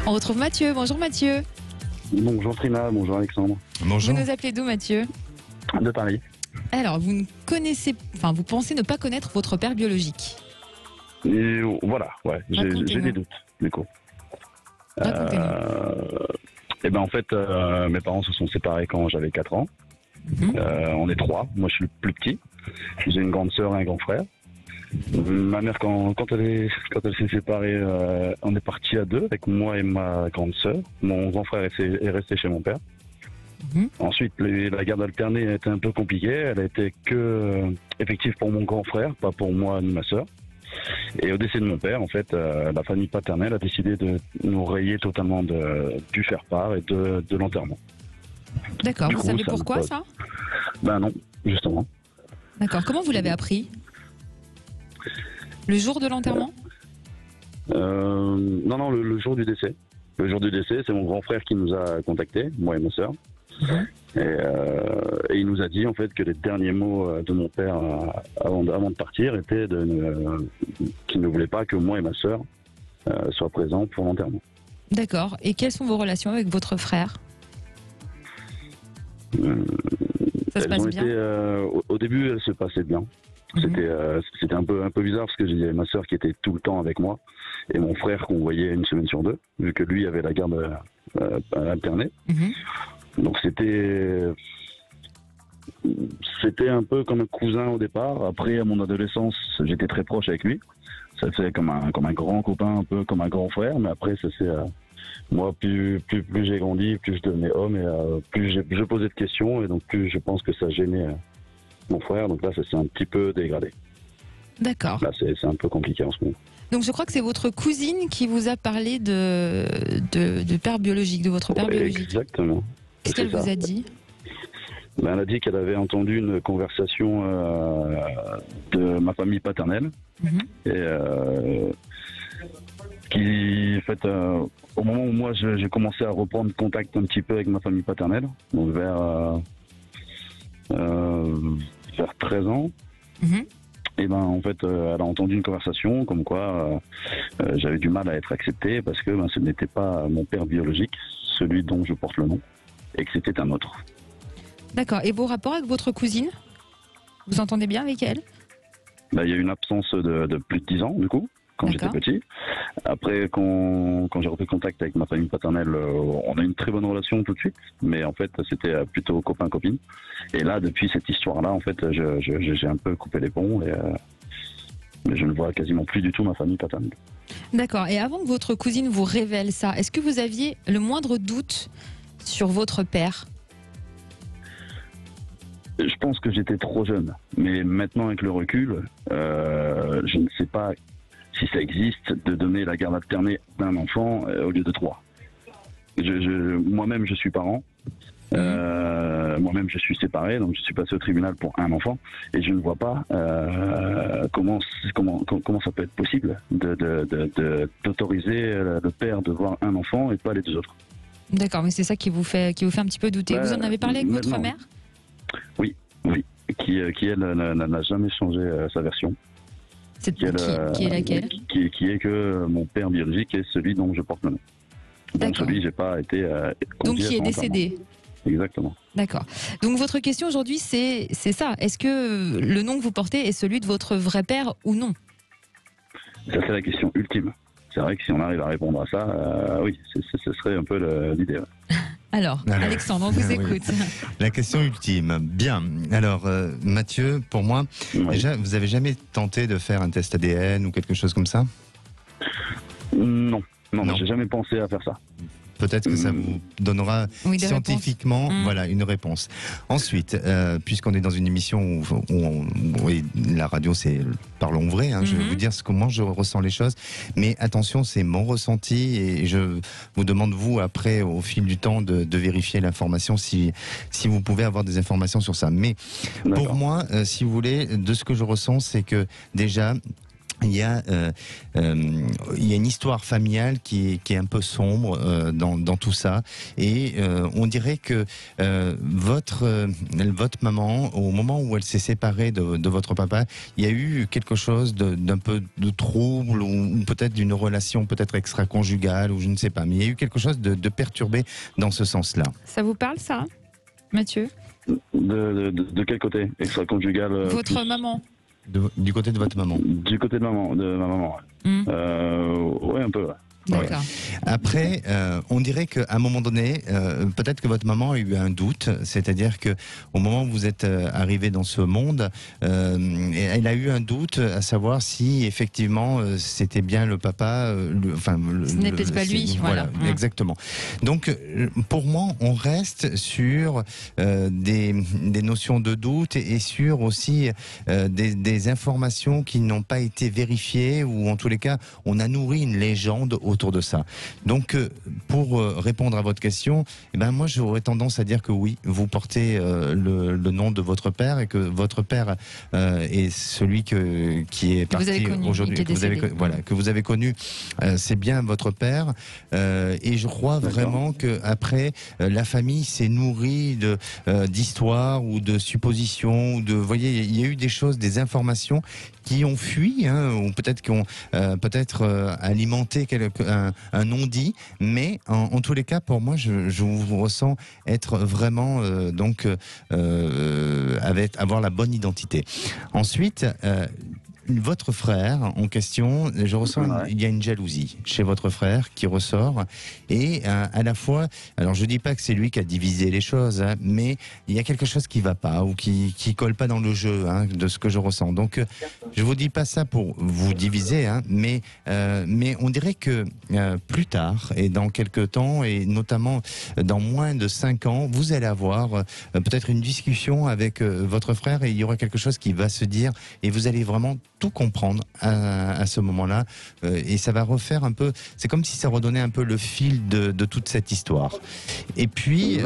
On retrouve Mathieu. Bonjour Mathieu. Bonjour Trina, bonjour Alexandre. Bonjour. Vous nous appelez d'où Mathieu? De Paris. Alors, vous pensez ne pas connaître votre père biologique. Et voilà, ouais, j'ai Racontez-nous. des doutes, du coup. Racontez-nous. Et ben en fait, mes parents se sont séparés quand j'avais 4 ans. Mhm. On est 3, moi je suis le plus petit. J'ai une grande sœur et un grand frère. Ma mère, quand elle s'est séparée, on est parti à 2 avec moi et ma grande sœur. Mon grand frère est resté chez mon père. Mhm. Ensuite, la garde alternée a été un peu compliquée. Elle a été que effective pour mon grand frère, pas pour moi ni ma sœur. Et au décès de mon père, en fait, la famille paternelle a décidé de nous rayer totalement du faire-part et de l'enterrement. D'accord. Du Vous coup, savez ça me pourquoi pose- ça? Ben non, justement. D'accord. Comment vous l'avez appris? Le jour de l'enterrement? Non, le jour du décès. Le jour du décès, c'est mon grand frère qui nous a contactés, moi et ma sœur. Mhm. Et il nous a dit en fait que les derniers mots de mon père avant de partir étaient qu'il ne voulait pas que moi et ma sœur soient présents pour l'enterrement. D'accord. Et quelles sont vos relations avec votre frère? Ça se Elles passe ont bien? été, au début, elles se passaient bien. Mhm. C'était un peu bizarre parce que j'ai ma sœur qui était tout le temps avec moi et mon frère qu'on voyait une semaine sur 2, vu que lui avait la garde alternée. Mhm. Donc c'était un peu comme un cousin au départ. Après, à mon adolescence, j'étais très proche avec lui. Ça fait comme un grand copain, un peu comme un grand frère. Mais après, ça c'est moi, plus j'ai grandi, plus je devenais homme et plus je posais de questions et donc plus je pense que ça gênait mon frère. Donc là, ça s'est un petit peu dégradé. D'accord. Là, c'est un peu compliqué en ce moment. Donc je crois que c'est votre cousine qui vous a parlé de père biologique, de votre père biologique. Exactement. Qu'est-ce qu'elle C'est ça. vous a dit? Ben, elle a dit qu'elle avait entendu une conversation de ma famille paternelle Mhm. et qui, en fait, au moment où moi j'ai commencé à reprendre contact un petit peu avec ma famille paternelle, donc vers 13 ans, Mhm. et ben en fait, elle a entendu une conversation comme quoi j'avais du mal à être accepté parce que ce n'était pas mon père biologique, celui dont je porte le nom, et que c'était un autre. D'accord. Et vos rapports avec votre cousine? Vous entendez bien avec elle? Ben, il y a eu une absence de plus de 10 ans, du coup, quand j'étais D'accord. petit. Après, quand j'ai repris contact avec ma famille paternelle, on a eu une très bonne relation tout de suite, mais en fait, c'était plutôt copain-copine. Et là, depuis cette histoire-là, en fait, j'ai un peu coupé les ponts et mais je ne vois quasiment plus du tout ma famille paternelle. D'accord. Et avant que votre cousine vous révèle ça, est-ce que vous aviez le moindre doute sur votre père? Je pense que j'étais trop jeune, mais maintenant, avec le recul, je ne sais pas si ça existe de donner la garde alternée d'un enfant au lieu de 3. Moi-même, je suis parent. Moi-même, je suis séparé, donc je suis passé au tribunal pour un enfant, et je ne vois pas comment ça peut être possible d'autoriser le père de voir un enfant et pas les 2 autres. D'accord, mais c'est ça qui vous fait un petit peu douter. Vous en avez parlé avec votre maintenant, mère? Oui, qui elle n'a jamais changé sa version. C'est qui est laquelle? Qui est que mon père biologique est celui dont je porte le nom. Donc D'accord. celui, j'ai pas été Donc conduit à qui est son décédé? enterrement. Exactement. D'accord. Donc votre question aujourd'hui, c'est ça. Est-ce que le nom que vous portez est celui de votre vrai père ou non? Ça, c'est la question ultime. C'est vrai que si on arrive à répondre à ça, oui, ce serait un peu l'idée. Ouais. Alors, Alexandre, on vous oui. écoute. La question ultime. Bien. Alors, Mathieu, pour moi, Ouais. déjà, vous avez jamais tenté de faire un test ADN ou quelque chose comme ça? Non, Non. j'ai jamais pensé à faire ça. Peut-être que ça vous donnera Oui, des scientifiquement réponses. voilà, une réponse. Ensuite, puisqu'on est dans une émission oui, la radio c'est parlons vrai, je vais vous dire comment je ressens les choses, mais attention, c'est mon ressenti et je vous demande vous après au fil du temps de vérifier l'information si vous pouvez avoir des informations sur ça. Mais pour moi, si vous voulez, de ce que je ressens, c'est que déjà il y a une histoire familiale qui est un peu sombre dans tout ça, et on dirait que votre maman, au moment où elle s'est séparée de votre papa, il y a eu quelque chose d'un peu de trouble, ou peut-être d'une relation peut-être extra-conjugale, ou je ne sais pas, mais il y a eu quelque chose de perturbé dans ce sens-là. Ça vous parle, ça, Mathieu? De quel côté? Extra-conjugal Votre plus... maman? Du côté de votre maman. Du côté de ma maman. Ouais, un peu. Ouais. D'accord. Après, on dirait qu'à un moment donné, peut-être que votre maman a eu un doute, c'est-à-dire que au moment où vous êtes arrivé dans ce monde, elle a eu un doute à savoir si effectivement c'était bien le papa. Ce n'est peut-être pas lui. Voilà. Exactement. Donc, pour moi, on reste sur des notions de doute, et sur aussi des informations qui n'ont pas été vérifiées, ou en tous les cas, on a nourri une légende autour de ça. Donc, pour répondre à votre question, moi, j'aurais tendance à dire que oui, vous portez le nom de votre père, et que votre père est celui qui est parti aujourd'hui, que vous avez connu. C'est bien votre père, et je crois vraiment que après, la famille s'est nourrie d'histoires ou de suppositions, ou vous voyez, il y a eu des choses, des informations qui ont fui, ou peut-être qui ont alimenté un non-dit, mais en tous les cas, pour moi, je vous ressens être vraiment avoir la bonne identité. Ensuite, votre frère en question, je ressens il y a une jalousie chez votre frère qui ressort, et à la fois, alors je dis pas que c'est lui qui a divisé les choses, mais il y a quelque chose qui va pas, ou qui colle pas dans le jeu, de ce que je ressens. Donc je vous dis pas ça pour vous diviser, mais on dirait que plus tard, et dans quelques temps, et notamment dans moins de 5 ans, vous allez avoir peut-être une discussion avec votre frère, et il y aura quelque chose qui va se dire, et vous allez vraiment tout comprendre à ce moment-là, et ça va refaire un peu, c'est comme si ça redonnait un peu le fil de toute cette histoire. Et puis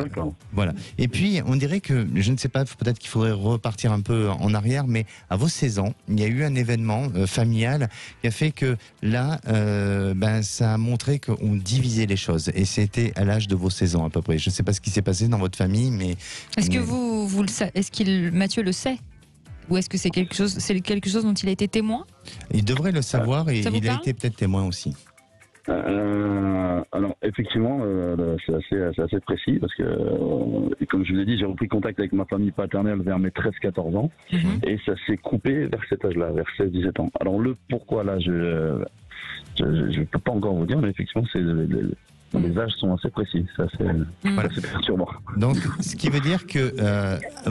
voilà. Et puis on dirait que, je ne sais pas, peut-être qu'il faudrait repartir un peu en arrière, mais à vos 16 ans, il y a eu un événement familial qui a fait que là, ça a montré qu'on divisait les choses, et c'était à l'âge de vos 16 ans à peu près. Je ne sais pas ce qui s'est passé dans votre famille, mais est-ce que vous le savez? Est-ce Mathieu le sait? Ou est-ce que c'est quelque chose dont il a été témoin? Il devrait le savoir, et il a été peut-être témoin aussi. Alors effectivement, c'est assez précis, parce que comme je vous l'ai dit, j'ai repris contact avec ma famille paternelle vers mes 13-14 ans, et ça s'est coupé vers cet âge-là, vers 16-17 ans. Alors le pourquoi là, je ne peux pas encore vous dire, mais effectivement les âges sont assez précis, c'est assez perturbant. Donc, ce qui veut dire que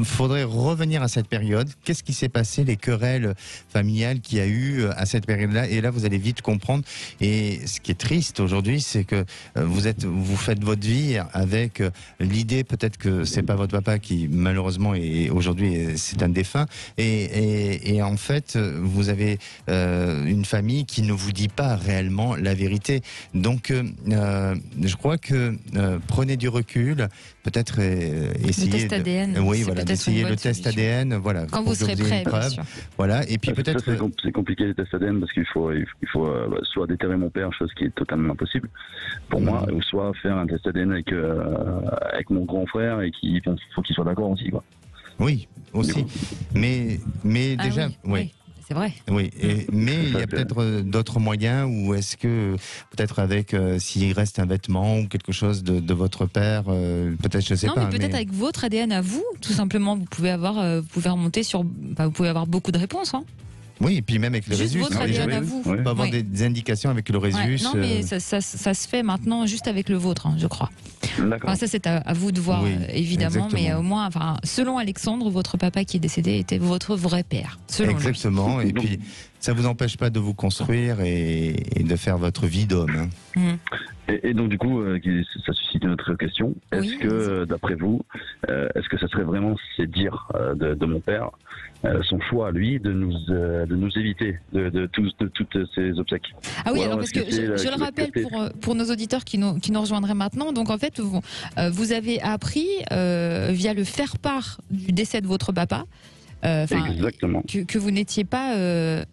faudrait revenir à cette période. Qu'est-ce qui s'est passé, les querelles familiales qu'il y a eu à cette période-là? Et là, vous allez vite comprendre. Et ce qui est triste aujourd'hui, c'est que vous faites votre vie avec l'idée, peut-être que c'est pas votre papa qui, malheureusement, aujourd'hui, c'est un défunt. Et en fait, vous avez une famille qui ne vous dit pas réellement la vérité. Donc, je crois que prenez du recul, peut-être essayer le test ADN. D'essayer le test ADN, voilà. Quand vous serez prêt, bien sûr. Voilà, et puis peut-être c'est compliqué les tests ADN, parce qu'il faut soit déterrer mon père, chose qui est totalement impossible pour moi, ou soit faire un test ADN avec mon grand frère, et faut qu'il soit d'accord aussi, quoi. Oui, aussi. Mais déjà, oui. C'est vrai. Oui, mais il y a peut-être d'autres moyens, ou est-ce que peut-être avec s'il reste un vêtement ou quelque chose de votre père, peut-être, je sais pas. Non, mais peut-être avec votre ADN à vous, tout simplement, vous pouvez remonter sur, vous pouvez avoir beaucoup de réponses. Oui, et puis même avec le Juste Résus. Votre ADN à vous. On peut avoir des indications avec le Résus. Non, mais ça se fait maintenant juste avec le vôtre, je crois. D'accord. Ça, c'est à vous de voir, évidemment, exactement. mais au moins, selon Alexandre, votre papa qui est décédé était votre vrai père. Exactement, et puis ça vous empêche pas de vous construire et de faire votre vie d'homme. Et donc du coup, ça suscite une autre question. Est-ce que, d'après vous, est-ce que ça serait vraiment, c'est dire de mon père, son choix à lui de nous éviter de toutes ces obsèques? Ah oui, alors parce que je le rappelle pour nos auditeurs qui nous rejoindraient maintenant. Donc en fait, vous avez appris via le faire-part du décès de votre papa, Exactement. que vous n'étiez pas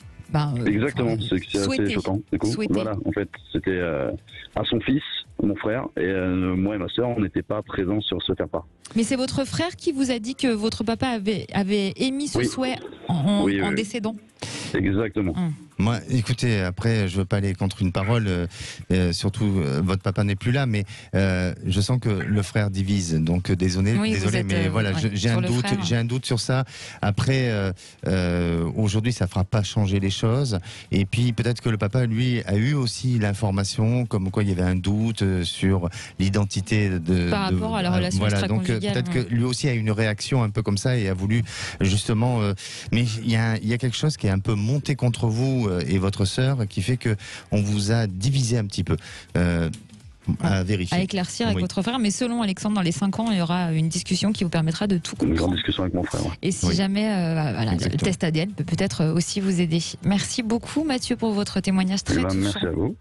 Exactement, c'est assez choquant. Du coup, Souhaité. voilà, en fait, c'était à son fils, mon frère, et moi et ma sœur, on n'était pas présents sur ce faire-part. Mais c'est votre frère qui vous a dit que votre papa avait émis ce souhait en décédant. Exactement. Moi, écoutez, après, je veux pas aller contre une parole, surtout votre papa n'est plus là, mais je sens que le frère divise. Donc désolé, mais voilà, j'ai un doute sur ça. Après, aujourd'hui, ça fera pas changer les choses. Et puis peut-être que le papa, lui, a eu aussi l'information, comme quoi il y avait un doute sur l'identité par rapport à la relation extra-conjugale. Donc peut-être que lui aussi a eu une réaction un peu comme ça et a voulu justement. Mais il y a quelque chose qui est un peu monté contre vous et votre sœur, qui fait que on vous a divisé un petit peu. À vérifier. À éclaircir avec votre frère, mais selon Alexandre, dans les 5 ans, il y aura une discussion qui vous permettra de tout comprendre. Une grande discussion avec mon frère. Ouais. Et si jamais le test ADN peut peut-être aussi vous aider. Merci beaucoup Mathieu pour votre témoignage très touchant. Merci à vous.